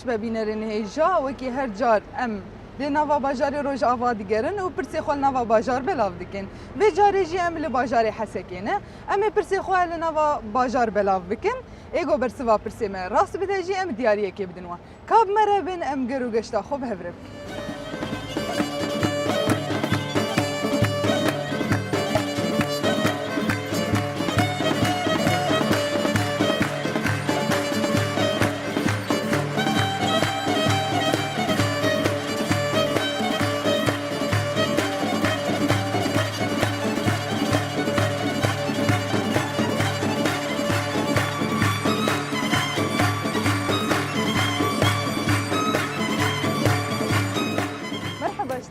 ببینرین هیجا وکی هر جار ام دی نوا باجار روجاوا دیگرن و پرسی خال نوا باجار بلاو دکن و جاری جی ام ل باجار حسکینه ام پرسی خال نوا باجار بلاو بکن ایگو برسوا پرسی ما راست بده جی ام دیاریه کی بدنوا کاب مره بین ام گرو گشتا خوب هفرب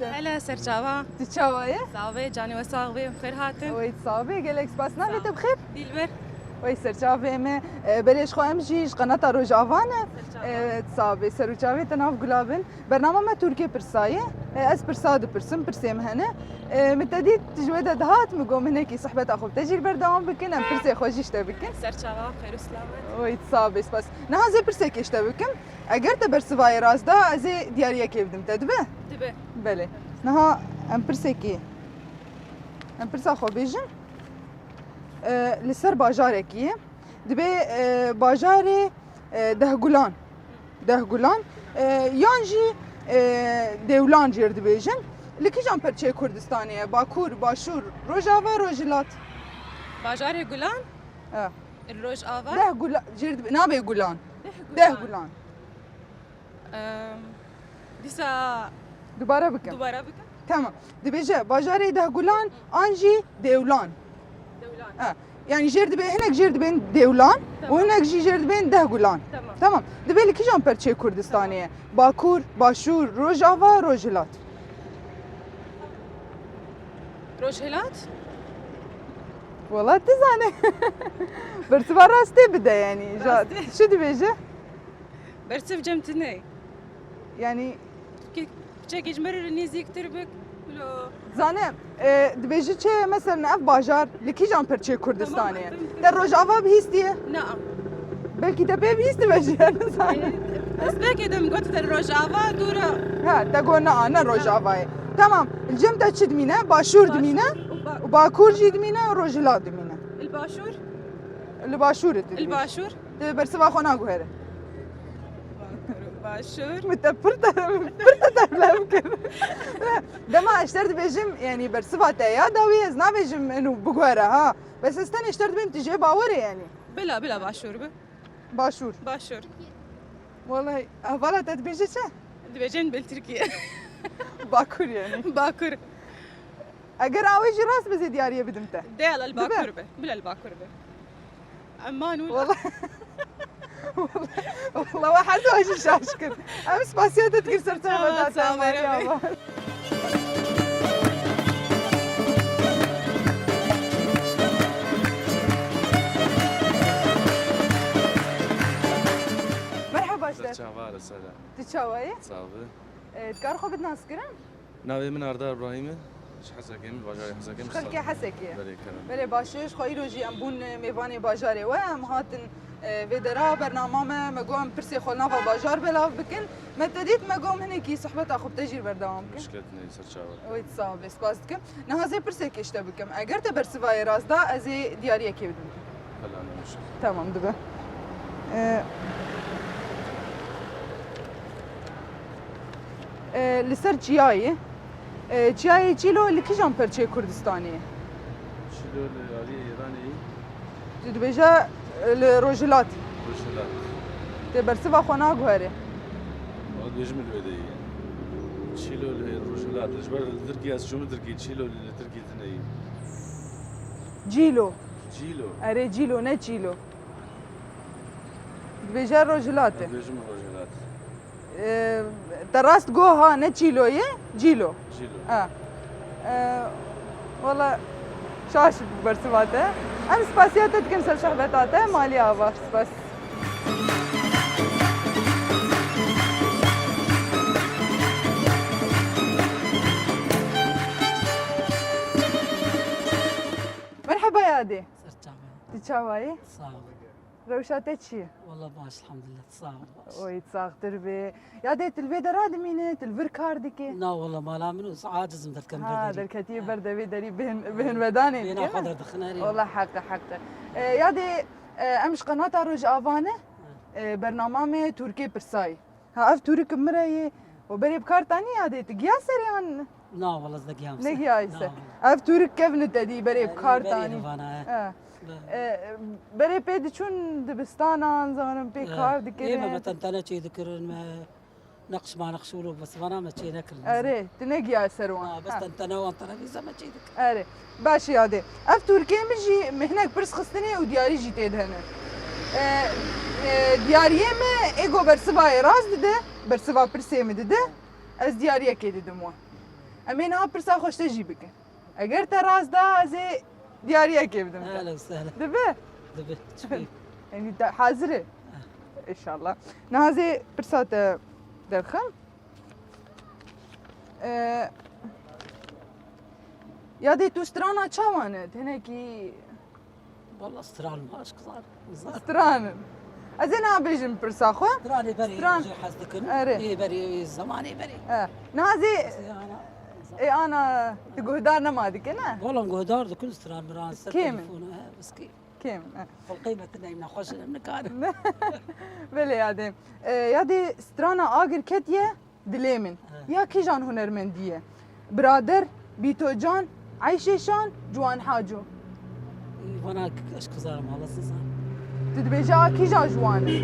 هلا سرجاوا تشاوية صافي جاني وصاغبي بخير هاتن وي صافي قالك سباس نامت بخير ديلبر وي سرچاوي ما بلش خو ام جيش قناه روجافانا صافي سرچاوي تناف غلابن برنامج ما تركي برسايه اس برساد برسم برسيم هنا متديد تجويد دهات مقوم هناك صحبه اخو تجي البردام بكن ام برسي خوجيش تبكن سرجاوا خير وسلامت وي صافي سباس نهازي برسي كيش تبكن اگر تبرسواي راس دا ازي دياريه كيف دم تدبه دبه بله نها ام برسي كي ام برسا خو بيجن لسر باجاركیه دبی باجار دهگولان یانجی دولان جر دبیجن لکی جان پرچه کردستانیه باکور باشور روجاوا روجلات باجار گولان الروج آوا دهگولان جر دبی نابی گولان دهگولان دیسا دوباره بکن بکن تمام دبیجه باجار دهگولان آنجی دولان يعني جرد بين هناك جرد بين دولان وهناك جرد بين دهقولان تمام دبي كي جان برشي كردستانيه باكور باشور روجاوا روجلات روجهلات والله تزاني برتبار راستي بدا يعني شو دبيجه برتف جمتني يعني كي تشيك جمر نيزيك تربك زانه دبیجی چه مثلا اف باجار لکی جان پرچه کردستانیه در روجاوا بهیستیه؟ نعم بلکی تبه بهیستی بجی زانه بس بلکی دم قلت در روجاوا دورا ها تقول نه روجاوای تمام الجم تا چه دمینه باشور دمینه و باکور جی دمینه و روجلا دمینه الباشور الباشور الباشور برسوا خونا گوهره باشور متفرطة ممكن ده ما اشترت بيجم يعني برصفة يا داوي ازنا بيجم انه بقوره ها بس استنى اشترت بهم تجي باوري يعني بلا باشور باشور والله هفالا تتبيجي چه؟ دبيجين بالتركيا باكور يعني باكور اگر اويجي راس بزي دياريه بدمته ديال الباكور به بلا الباكور به عمان والله والله واحد واجي شاشكر امس باسيات تكير سرتها بدات مرحبا اشتر تشاوار السلام تشاوي صافي تكار خو بدنا نسكرن ناوي من أرض إبراهيم إيش حسكين باجاري حسكين خلكي حسكي بله كلام بله باشش خوي روجي امبون ميواني باجاري وام هاتن فيدرا برنامج مقوم برسي خلنا في باجار بلا بكن متديت مقوم هنيكي صحبة أخو بتجي بردام مشكلتنا سرچاور ويتصاب بس باستك نهازي برسي كيشتا بكم أجر تبرسي فاي راس دا أزي ديارية كي بدون هلا أنا مشكلة تمام دبا لسر جياي جياي جيلو اللي كيجان برشي كردستاني شلو العالية إيراني دبيجا الروجلات روشلات تبرسي خونا غوري هذا يجمل بدي شلو الروشلات الجبر التركي شو متركي شلو التركي تني جيلو جيلو أري جيلو نه جيلو دبيجا روجلات يجمل روشلات تراست جوها نه جيلو يه جيلو جيلو والله شاش برسواته أمس باسيات تكنسل شحبتاته مالي آواز بس مرحبا يا دي سرچاوي تشاوي صاحب روشاته چیه؟ والله باش الحمد لله تصاغ باش. وای تساختر به یادت البيت راد مینه البر کار دیگه لا والله ما لا منو عاجز من ذلك ها در کتی بردوی داری بهن بدانه بينا قدر دخناري والله حق یادی امش قناة روج آوانه برنامه ترکی پرسای ها اف ترک مره و بری بکار تانی یادت گیا سریان لا والله زدك يا نگی آیسه اف ترک کفن تدی بری بکار تانی بری پید چون دبستان زانم پی کار ايه دکره مثلا انا شي ذكر ما نقش ما نقشولو بس انا ما شي نكر اره تنگی آسروان بس انا وانت فيزا ما شي ذكر اره باش یاده اف ترکی میجی مهنک پرس خستنی و دیاری جی تید هنه دیاریه me ego bersivayê raz dide, bersiva pirsê min dide, ez diyariyekê didim wan. Em ê niha pirsa xweş te jî bikin. Eger te raz da ez ê diyariyekê bidim te. اهلا وسهلا Dibe? دبي تشوفي Yani te hazır e? İnşallah. Niha zê pirsa te derxim. Yadê tu strana çawan e, tenekî والله استرال ما اشكزار stranin. Ez ê niha bêjim pirsa xwe. استرالي بري استرال. جي حسدك أري. ايه بري زماني بري Niha zê انا ana tu guhdar nema dike ne? والله مقدار كل استرال مران كيمن. تليفونه بس كي Kim? والقيمة تنايمنا خوش المكان Vele yadê. Yadê strana agir ketiye dilê min. Ya kîjan hunermendiye. Birader, Bîtocan, Ayşeşan, Ciwan Haco. وانا اشكزار ما الله سزار Tu dibêje a kîja ciwan e?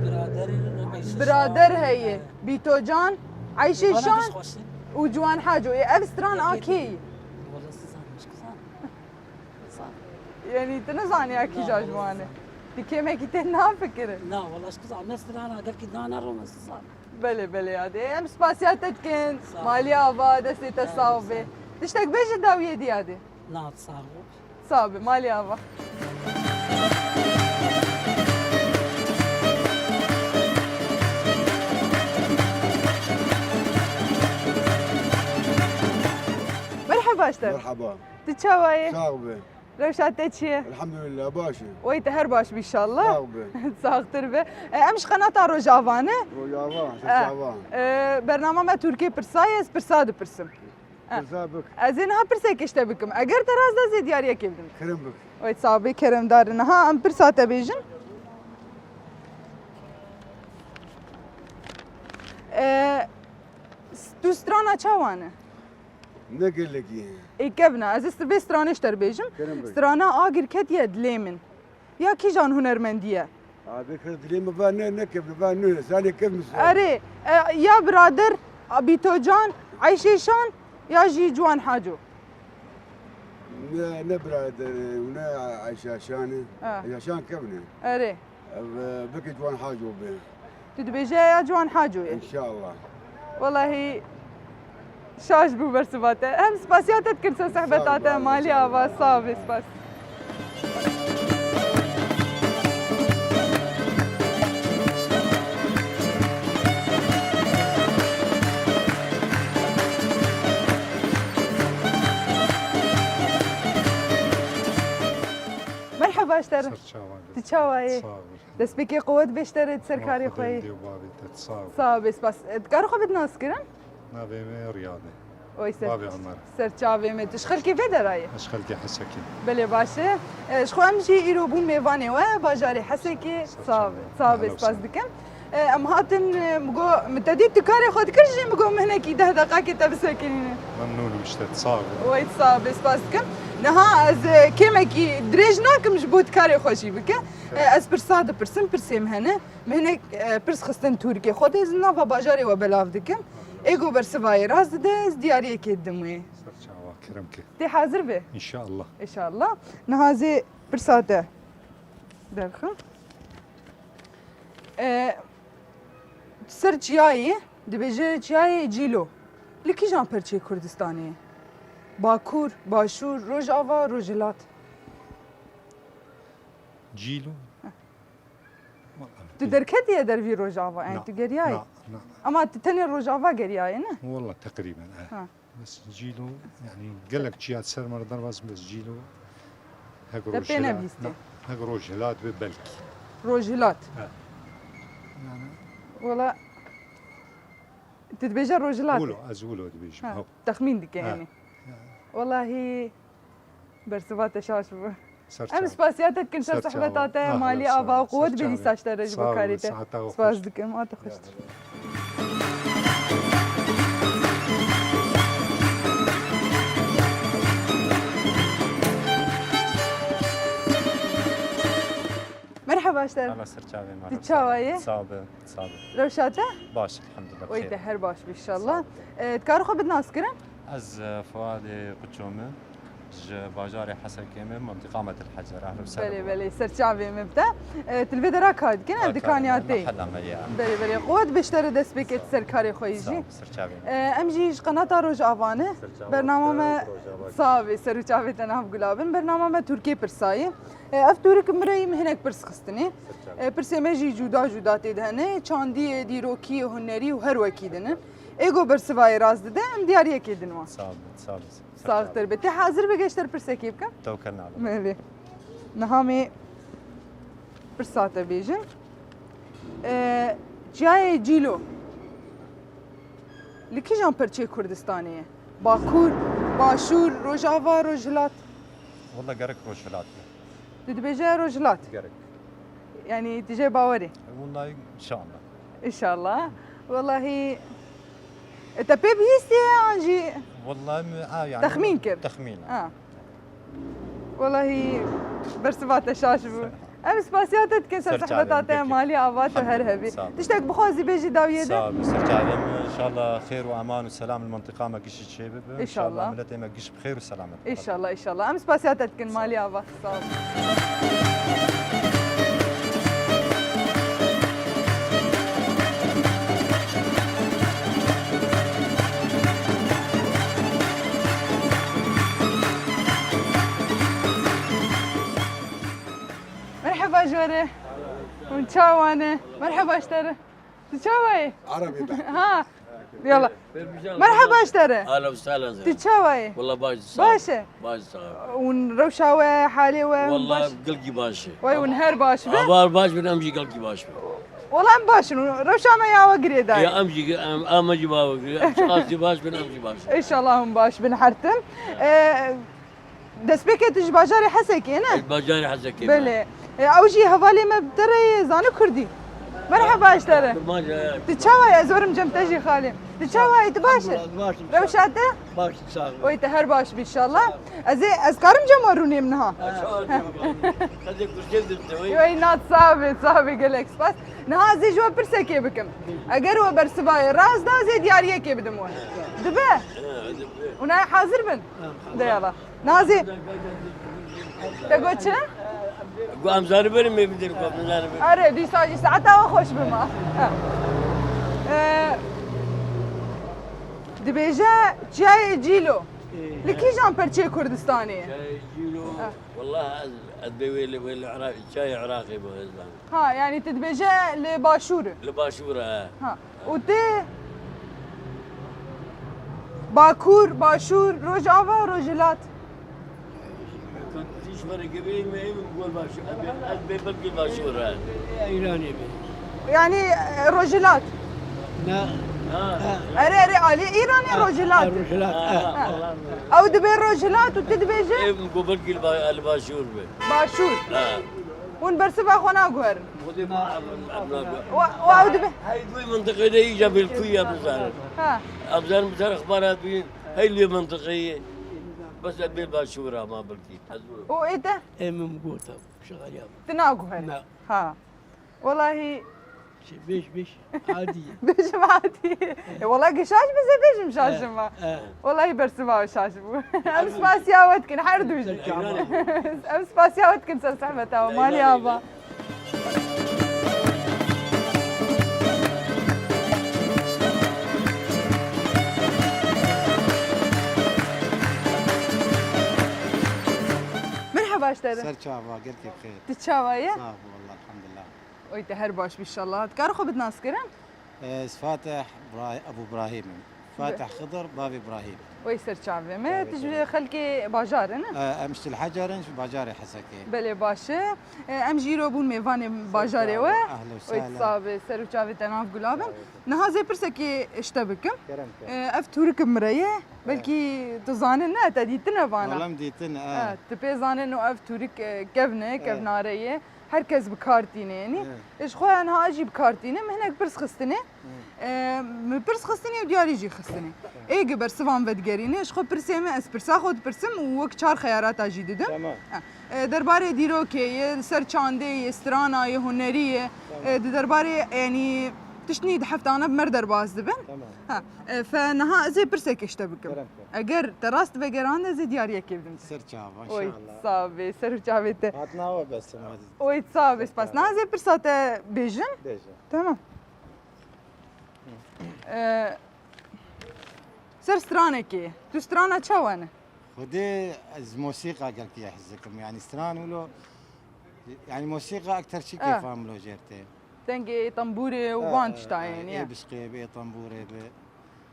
برادري عايش Birader heye. Bîtocan, انا Ayşeşan مش خوش û Ciwan Haco. Ev stran a kê? والله سزار مش كزار صار Yani tu nizanî a kîja ciwan e. Di kêmekî tê nafikire. لا والله اشكزار ما استرانا قال كي انا روما سزار Belê yadê. Em spasiya te dikin. Sağ ol. Maliye ava destê te sav be. Tiştek bêje dawiyê diyadê. لا تصار Sağ be, Maliye ava. مرحبا اشتر مرحبا تتشاوي صاغبة روشات تشي الحمد لله باشا ويت هرباش ان شاء الله صاغبة ساختر به امش قناه روجافانه روجافان شعبان برنامه تركي برسايس برساد برسم كذابك ازينها برسك اشتبكم اگر تراز دا زي دياريه كبدم كرمبك ويت صابي كرم دارنها ام برساته بيجن تو سترانا چاوانه نقل لك İkevna, ez istebe strane şter bêjim. كرمبك Strana agir ketiye dilê min. Ya kîjan hunermendiye? هذا كرت لي مبان نكب مبان نون ثاني كيف مسوي Erê, ya birader, Bîtocan, Ayşeşan, ya jî Ciwan Haco. نبرد ونا عشاشانة آه. عشان كبنا Erê, بكي جوان حاجة به tu dibêje ya Ciwan Haco'ye. ان شاء الله Wallahi şaş bû bersivate. Hem spasiya te dikin se sehbetate Sağ ol, malî sağ ol. ava sağ be spas. مرحبا اشتر تتشاوي دسبيكي قوت بيشتري تسركاري خوي صعب بس تكارو خو بدنا نسكرن نابي رياضي وي بابي عمر سرچاوي مت تشخل كيف دراي اشخل كي حسكي بله باشه شخو امشي يرو بون ميواني و باجاري حسكي صعب بس دكم ام هاتن مگو متدي تكاري خود كرجي مگو مهنكي 10 دقائق تبسكين ممنون مشتت صعب وي صعب بس دكم نها از كيمكي دريجناك مش بوت كاري خوشي بك از برساد برسم برسم هنا مهنك برس خستن توركي خود از نافا باجاري و بلاف دكم ايجو برسواي راز دز دياري كدموي سرچاوا كرمك تي حاضر به ان شاء الله ان شاء الله نهازي برساته درخم سر چیایی دبیجه چیایی جیلو لکی جان پرچه کردستانی باکور باشور روجاوا روجلات جيلو تو درکتیه در وی روجاوا این تو گریایی لا لا اما تتنی روجاوا گریایی نه والله تقريبا ها. بس جيلو يعني قال لك جيات سر مرة بس جيلو هاك تبينا روجلات بيستي. لا، هاك روجلات ببلكي روجلات يعني والله تتبيجا روجلات قولوا أزولوا دبيج ها، تخمين ديك يعني والله برسبات شاش ام سپاسیاتت کن شر صحبتات مالی آبا و قوت بدی ساشتر رج بکاریته سپاس دکم آت خوشت مرحبا اشتر الله سرچاوي مرحبا تتشاوي صابر روشاته باش الحمد لله ويت بخير هر باش ان شاء الله تكارو خو بدنا اسكرن از فؤاد قچومه ج باجاري حسكيمه منطقه مت الحجر اهلا وسهلا بلي بلي سرچاوي مبدا تلفيدرا كاد كنا دكانياتي محل عمليه بلي بلي قوت بشتر دست بكت سركاري خويجي سرچاوي امجي قناه روج افانه برنامج صافي سرچاوي تناف گلابن برنامج تركي برساي اف تورك مري هناك برس خستني برسي مجي جودا جودا تدهنه چاندي ديروكي هنري وهر وكيدن ايگو برسواي راز ده ام دياريه كيدن صابر ساختر بتي حاضر بگشتر برسكي بكم توكلنا على ملي نهامي برساته بيجن جاي جيلو لكي جان پرچه كردستانية باكور باشور روجاوا روجلات والله قرك روشلات تدبيجا روجلات قرك يعني تجي باوري والله ان شاء الله ان شاء الله والله تبي بيستي انجي والله يعني تخمين كيف تخمين والله برسبات شاشبو ام سپاسياتت كن سر صحبتات مالي آبات وهرهبي تشتاق بخوزي بيجي داوية ده سرچاوي ان شاء الله خير وامان وسلام المنطقه ما قش شباب ان شاء الله ملتي ما قش بخير وسلامه ان شاء الله ان شاء الله ام سپاسياتت كن مالي آبات صاب مرحبا جوري ونشاوانه مرحبا اشتري تشاوي عربي بحكي ها يلا مرحبا اشتري اهلا وسهلا تشاوي والله باش باشا باش صغير ونروشاوي حالي والله قلقي باش وي ونهر باش عبار باش من امجي قلقي باش والله ام باش روشا ما يا وقري داي يا امجي امجي باش قاسي باش من امجي باش ان شاء الله هم باش بنحرتم دسبيكت باجاري حسكي انا الباجاري حسكي بله اوجي هوالي ما بدري زانو كردي مرحبا اشتري تتشاوي ازورم جمتجي خالي تتشاوي تباشا روشاته باش صغير ويت هر باش ان شاء الله ازي اذكارم جماروني منها خليك وش وي نات صافي قلك بس نها زي جوا برسكي بكم اگر هو برسباي راس دا زي دياريه كي بدمون دبه ونا حاضر بن ده يلا نازي تقول شنو؟ قام زاربني ما بدي قام زاربني اره دي ساعه ساعتها خوش بما دبيجا جاي جيلو لكي جان برشي كردستاني جيلو والله ادبي ويل عراقي شاي عراقي بهزبان ها يعني تدبيجا لباشور لباشورة ها وتي باكور باشور روجاوا روجلات كنت تيش فرق قبيل ما يقول باشور ادبي بلقي باشورة ايراني يعني روجلات لا اري علي ايراني روجلات او دبي روجلات وتدبيجا يقول بلقي الباشور باشور ون برسبا خونا غور ودي ما واو دبي هاي دوي منطقة دي جاب الكوية بزار ها ابزار مثل اخبارات بين هاي اللي منطقية بس ادبي باشورة ما بلقي وايته ممقوطة شغال يابا تناغو نعم ها والله بيش عادي بيش عادي والله قشاش بس بيش مشاش ما والله برسما وشاش بو ام سباسياوتكن حردوجي ام سباسياوتكن سر صحبتها ومالي ابا مرحبا اشتري سرچاوا قلت بخير تتشاوية؟ صافي والله الحمد لله ويت هرباش ان شاء الله تكارخو بدنا نسكرن فاتح ابو ابراهيم فاتح خضر باب ابراهيم ويسر شعبي ما تجي خلكي باجار انا امشي الحجر باجاري حسكي بله باشه ام جيرو بون ميوان باجاره و اهلا وسهلا ويتصاب سر شعبي تناف قلابن نها زي برسكي اشتبكم كرمك اف تورك مريه بلكي تزانن تديتنا بانا والله مديتنا تبي زانن اف تورك كفناريه herkes بكارتينه يعني ايش خويا انا اجي بكارتينه هناك برس خستني برس خستني ودياري جي خستني اي قبر سوان بدقرينه ايش خو برسيمه اس برسا خود برسم وك چار خيارات اجي ددم تمام درباره ديروكي سر چاندي استرانا هنريه درباره يعني تشنيد حفتانه بمردر باز دبن تمام فنها زي برسك اشتبكم كرمك اگر تراست بگران زي دياريه كيبدم سر شعب ان شاء وي الله صابي سر چاويته هاتنا وبس ما وي صابي بس نها زي برساته بيجن ديجا تمام سر سترانكي تو سترانا چاوانه خدي از موسيقى قال كي يحزكم يعني ستران ولو يعني موسيقى اكثر شيء كيف عملوا جرتي تنجي طنبوري وباند شتاين ايه يا بشقي بي طنبوري بي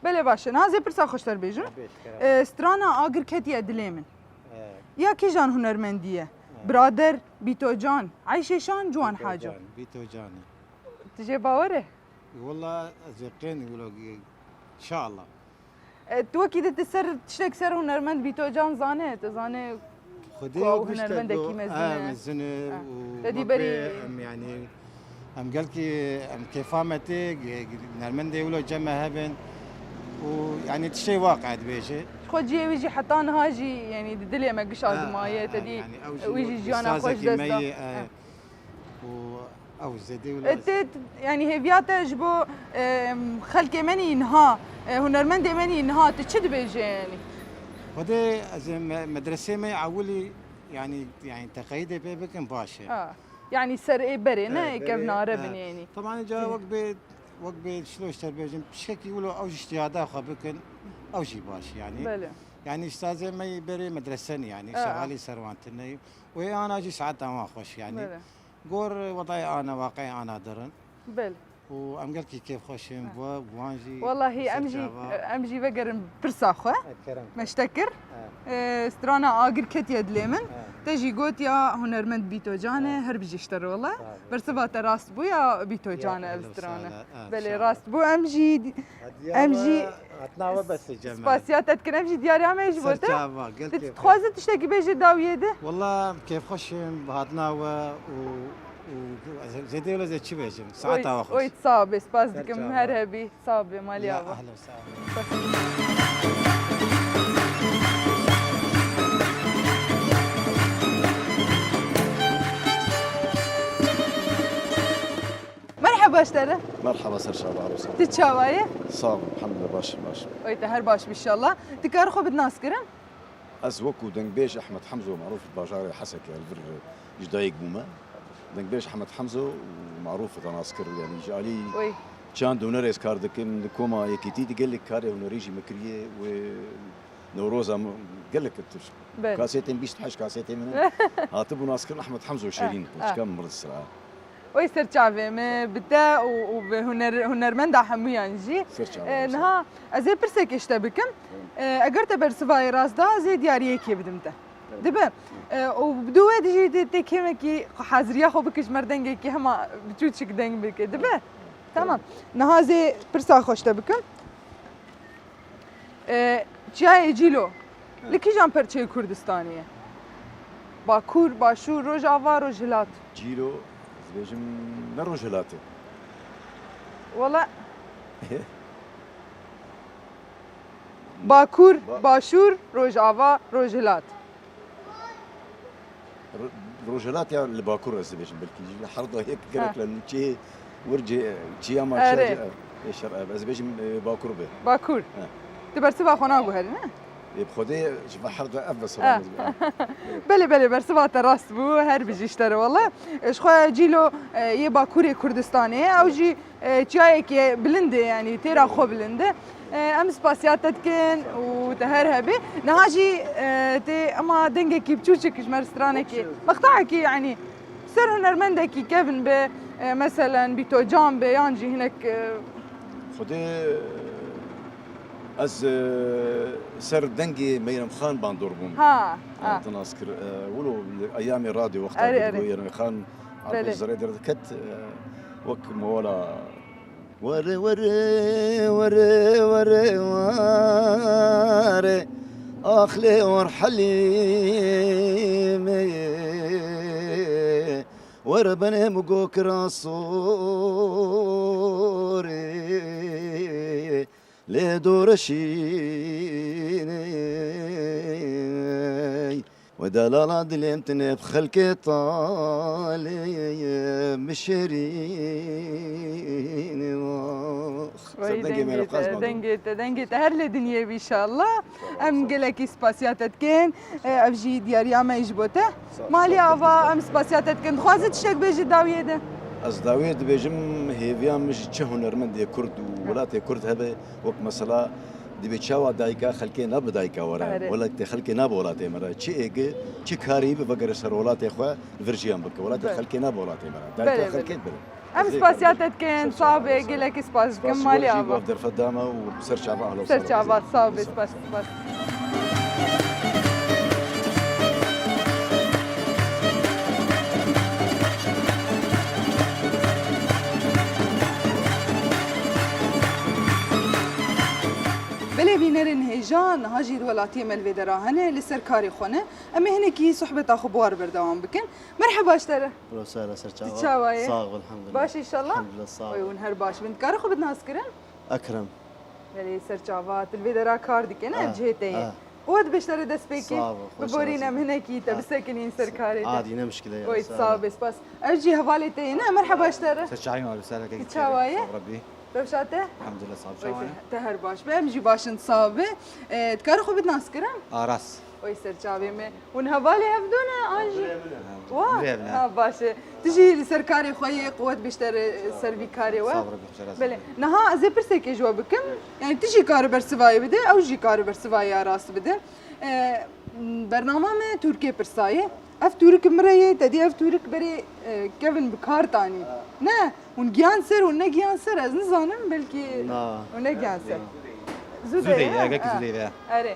بله باشه نها زي برسا خوشتر بيجن سترانا آگر كتيا دليمن يا كي جان هنرمندية برادر بيتو جان عايشة جوان حاجة بيتو جاني تجي باوره والله زقين يقولوا ان شاء الله تو اكيد تسر تشتك سر هنرمند بيتو جان زانه خدي كو هنرمند كي مزنه مزنه تدي بري يعني ام قال كي ام كيفامتي هنرمند يقولوا جمع هبن ويعني تشي واقع بيجي خو جي ويجي حتى هاجي يعني دلي ما قش ازمايه تدي يعني ويجي جانا خوش دستا او زدي ولا يعني هيفياتا جبو خلك مني نها هنرمند مني نها تشد بيجي يعني خدي مدرسه ما عولي يعني تقييد بيبكن باشا يعني سر ايه برينا كيف نعرفن يعني طبعا جا وقت بيت شلون اشتر بيجن بشكل يقولوا اوج اجتهادات خبكن اوجي باش يعني بله يعني استاذه ما يبري مدرسني يعني شغالي سروانتني وانا اجي ساعات ما خوش يعني قور وضعي انا واقعي انا درن بله وام قال كيف خوشم بوانجي والله امجي بقرن برساخه مشتكر سترانا اجر كتيا دليمن تجي قوت يا هنرمند بيتو جانه هرب جيشتر والله برسبات راست بو يا بيتو جانه سترانا بلي راست بو امجي اتناوى بس جماعه سباسيات تكن امجي دياري ما يجبوته تخوازت تشتكي بيجي داويده والله كيف خوشم بهاتناوى زيدي ولا زي شي بيجم ساعات واخذ وي تصابي سباس دكم هرهبي صابي مالي ابا اهلا وسهلا مرحبا اشترى مرحبا سر شعب عروسة تتشاوايه صاب الحمد لله باش وي تهر باش ان شاء الله تكارخو بدناس كرم أزوكو دنبيش أحمد حمزة معروف الباجاري حسكي الفر جدايق بوما دنبيش أحمد حمزة ومعروف تناسكر يعني جالي وي كان دونريس كاردكم كوما يكيتي قال لك كاري ونريجي مكريه ونوروزا قال لك كاسيتين بيش تحش كاسيتين من هاتبو ناسكر أحمد حمزة وشيرين كم مرة السرعة ويسر شعبي ما بدا وهنرمند حمويا نجي نها ازي برسك اشتبكم اقرت برسفاي راس دا زي دياريه كي بدمته دبا وبدو دجي تكيمكي حاضريه خو بكش مردنگي كي هما بتوتشك دنگ بك دبا تمام نها زي برسا خوش تبكم چای جیلو لکی جان پرچه کردستانیه باکور باشور روجاوا روجلات جيلو زبيجم نروجلاته والله باکور باشور روجاوا روجلات روجلات يعني الباكور زبيجم بلكي حرضه هيك قالك لانه شي ورجي شي ما شي شرق زبيجم باكور به باكور تبرسبا خناغو هرنا بخدي شوف حرضه ابس بله برسبا راست بو هر بجيشتر والله ايش خو جيلو يه باكوري كردستاني او جي چای کی بلنده يعني تيرا خو بلنده ام سباسيات تكن وتهرهبي نهاجي تي اما دنگه كي بچوچك مرسترانه كي مقطع كي يعني سر هنرمنده كي كيفن به مثلا بيتو جان به يانجي هناك خدي از سر دنگي ميرم خان باندور بوم ها تناسكر ولو ايام الراديو وقت أري. ميرم خان بله. على الزريدر كت وك مولا وري وري وري وري وري اخلي ورحلي وربنا مقوك راسوري لدور شيني ودلالة دليمتني بخلقي طالي مشريني دنگت هر لدنيا بي شاء الله ام قلك سباسياتت كين افجي دياريا ما يجبوته مالي افا ام سباسياتت كين خوازت شك بيجي داويه ده از داوید بيجم هيفيا مش چه هنرمند كرد ولات كرد هبه وك مثلا دي بيچاوا دايكا خلكي ناب دايكا ورا ولا خلكي ناب ولات مرا چي اگ چي كاري بغير سر ولات اخوا فرجيان بك ولات خلكي ناب ولات مرا دايكا خلكي بل ام سباسياتت كين صعب قلك سباس كم مالي افا بدر فدامه وبسرچ ابا اهلا سرچ ابا صعب سباس بله بینرین هیجان هاجیر ولاتی مل ودراهنه لسرکاری خونه اما هنکی صحبت اخبار بردوام بکن مرحبا اشتره لو سهلا سرچاوا تشاوايه صاغ الحمد لله باش ان شاء الله الحمد لله صاغ ويون هر باش بنت كار خو بدنا اسكرن اكرم بله سرچاوات الفيدرا كار ديكنا بجهتين ود بشتري دس بيكي ببورينا من هناكي تبسكنين سركاري عادي لا مشكله ويت صعب بس اجي هفاليتينا مرحبا اشتره سرچاين ولا سهلا كيف تشاوايه ربي بوشاته الحمد لله صعب شو تهر باش بمجي باش نصابه تكار خو بدنا اسكرن راس وي سرچاوي me ونهبالي هفدونا انجي واه باشه تجي لسركاري خويا قوت بيشتري سيرفيكاري و بله نها زي برسك جوابكم يعني تجي كار برسواي بده او جي كار برسواي راس بده برنامج में تركيا برسايه اف تورك مريه تدي اف تورك بري كيفن بكار تاني نه ون جانسر ون جانسر از نزانم بلكي ون جانسر زودي اجاك زودي اري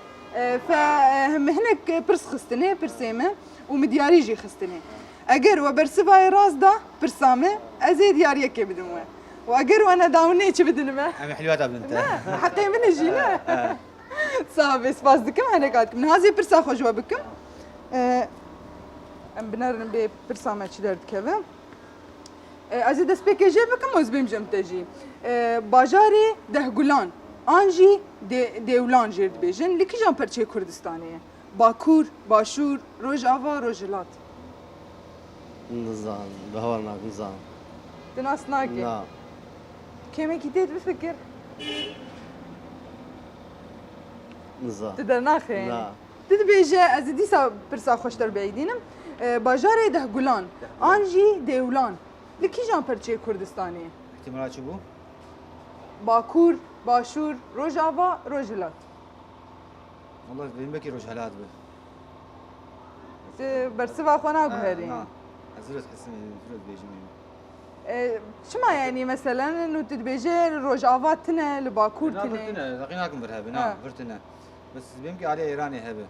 فهم هناك برس خستنه برسيمه ومدياري جي خستنه اگر وبرسفاي راس دا برسامه ازيد ياريه كي بدمه واگر وانا داوني تش بدنمه ام حلوات ابنت حقي من جينا صافي سباس دكم هناكاتكم هذه برسا خوجوا بكم ام بنرن ببرسامه تشدرد كذا ازيد سبيكيجي بكم وزبيم جمتجي باجاري دهگولان آنجی دیولان جرد بیشن لیکی جان پرچه کردستانیه باکور باشور روجاوا روجلات نظام بهورناك نظام تناس ناكي لا كيما كيتيت بفكر نظام تقدر ناخي يعني لا تدبيجي از ديسا برسا خوشتر بعيدينم باجاري دهگولان آنجی دیولان لیکی جان پرچه کردستانیه احتمالات شو بو؟ باکور باشور روجاوا روجلات والله بيمكي روجهلات برسوا خونا بهري ازرت حسني زرت بيجي شما يعني مثلا انه تدبيجي روجافات تنا لباكور تنا فرتنا لقيناكم برهبه فرتنا بس بيمكي عليه ايراني هبه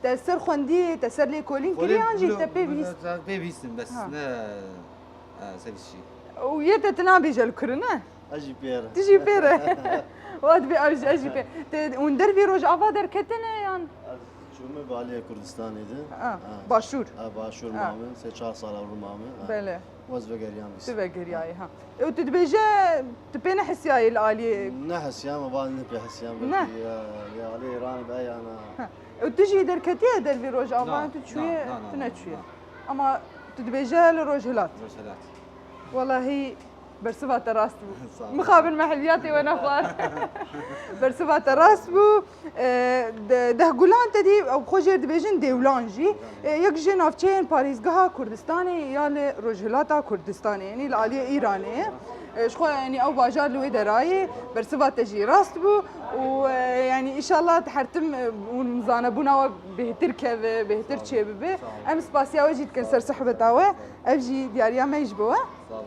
تأثر خوندي تأثر لي كولين كلي عنجي تبي بيس بيسن بس نا سوي شيء ويتا تنابيج الكرنا اجي بيرة تجي بيرة واد بي اجي بيرة وندر في روجافا دركتنا يعني شو ما بالي كردستاني ده باشور باشور مامن سه 4 سال اول مامن بله وز بقريان بس بقرياي ها وتدبيجا تبين حسياي الالي نحس يا ما بالي نبي حسيان يا علي ايران باي انا وتجي دركتي در في روجافا انت شويه تنشويه اما تدبيجا لروجهلات والله برسفات راس بو مخابن محلياتي وانا خوار برسفات راس بو دهگولان تدي او خوجر دبيجن ديولانجي يك جن افچين باريزگاه كردستاني يا روجهلاتا كردستاني يعني العاليه ايراني شخو يعني او باجار لوي دراي برسبا تجي راست بو ويعني ان شاء الله تحرتم ونزانه بونا بهتر كذا بهتر تشي ببي ام سباسيا وجيت كنسر صحبه تاوه افجي دياريا ما يجبوه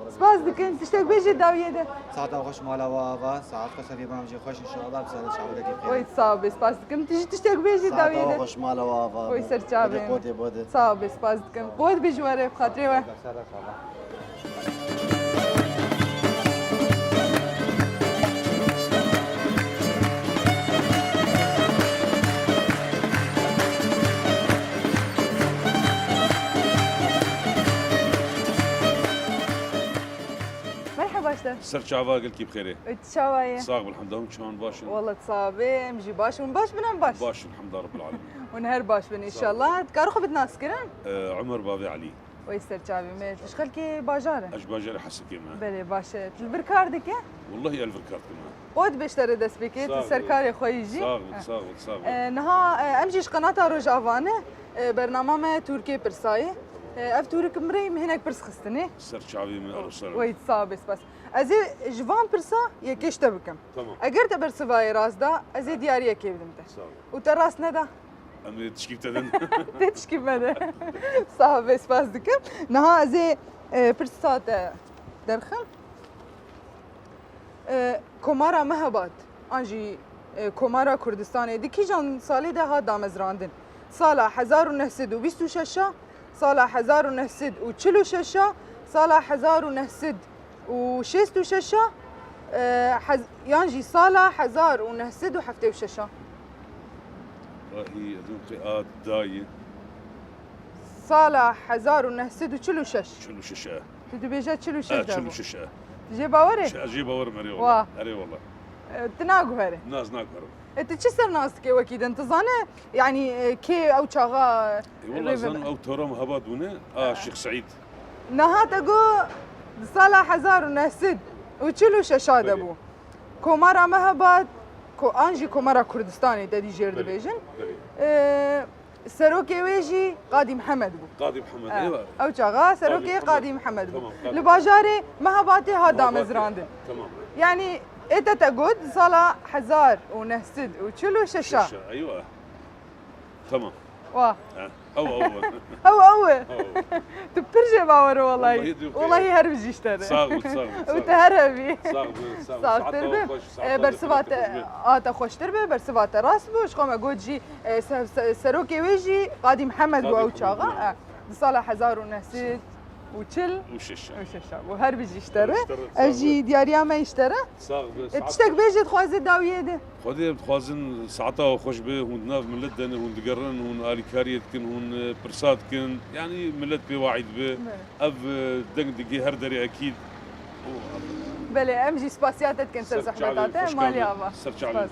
سباس دكن تشتاق بيجي داويه ده ساعات خوش مالا وابا ساعات خسر برنامج خوش ان شاء الله بسال الشعب دقيق خير وي صاب سباس دكن تجي تشتاق بيجي داويه ساعات ده خوش مالا وابا وي سر شعبي قوتي بودي صاب سباس دكن قوت بجواره بخاطري و مرحبا اشتر سر شعبا قلت كيف خيري تشاوية صاغب الحمد لله شلون باشن والله تصابي مجي باش ونباش بنام باش باشن الحمد لله رب العالمين ونهر باش بن ان شاء الله تكارخو بتناس كرن عمر بابي علي ويستر شعبي ما تشغل كي باجاره اش باجر حسك ما بله باش البركار دك والله الف كارت كمان قد بيشتري دس بيكيت السركاري خو يجي صاغب نها امجيش قناه روج افانه برنامج تركي برساي اف تورك مري هناك برس خستني سر شعبي من ارسل ويت صابس بس ازي جوان برسا يكيش تبكم تمام اگر تبرس فاي راس دا ازي دياريه كيف دمته وتراس ندا أنا تشكيب تدن تشكيب ماذا صاحب سباس دكم نها ازي برسات درخم کومارا مهبات انجی کومارا کردستان دیکی جان سالی ده ها دامزراندن سال 1926 سال 1946 سال 1966 یانجی سال 1976 راهي هذوك قئات داي سال 1946 شنو ششه تدبيجات 46 شنو ششه تجي باوري اجيب اور مري والله اري والله تناقو هري ناس ناقر انت چه سر ناس كي وكيد انت زانه يعني كي او چاغا والله زان او تورم هبادونه شيخ سعيد نها تقو سال 1900 وچلو ششاد ابو کومارا مهباد کو انجي کومارا كردستاني ددي جير دبيجن سروكي ويجي قاضي محمد بو قاضي محمد ايوه او چاغا سروكي قاضي محمد بو لباجاري مهباتي هادا مزراندن تمام يعني انت تقول صلاة 1946 ايوه تمام واه او تبرجع باور والله والله هربجي اشتري صاغ وتهربي صاغ تربي برسبات خوش تربي برسبات راس بوش قام اقول جي سروكي ويجي قاضي محمد بو او شاغا صلاة 1900 وشل وششه وهربجي اشترى اجي دياريا ما اشترى تشتاق بيجي تخوازي داويه ده خدي بتخوازن ساعتها خوش به هون ناف ملت دن هون دقرن هون الي كاريت كن هون برسات كن يعني ملت بواعد به اف دنگ دقي هر دري اكيد بله امجي سباسياتت كن سر زحمتاته مالي افا سرچاوي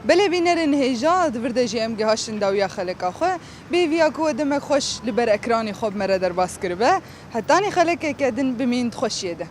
بله بینر نهیجا دورده جی ام گهاشتن داویا خلق آخه بی ویا کو دم خوش لبر اکرانی خوب مرا در باس کربه حتی خلق که دن بمین خوشیده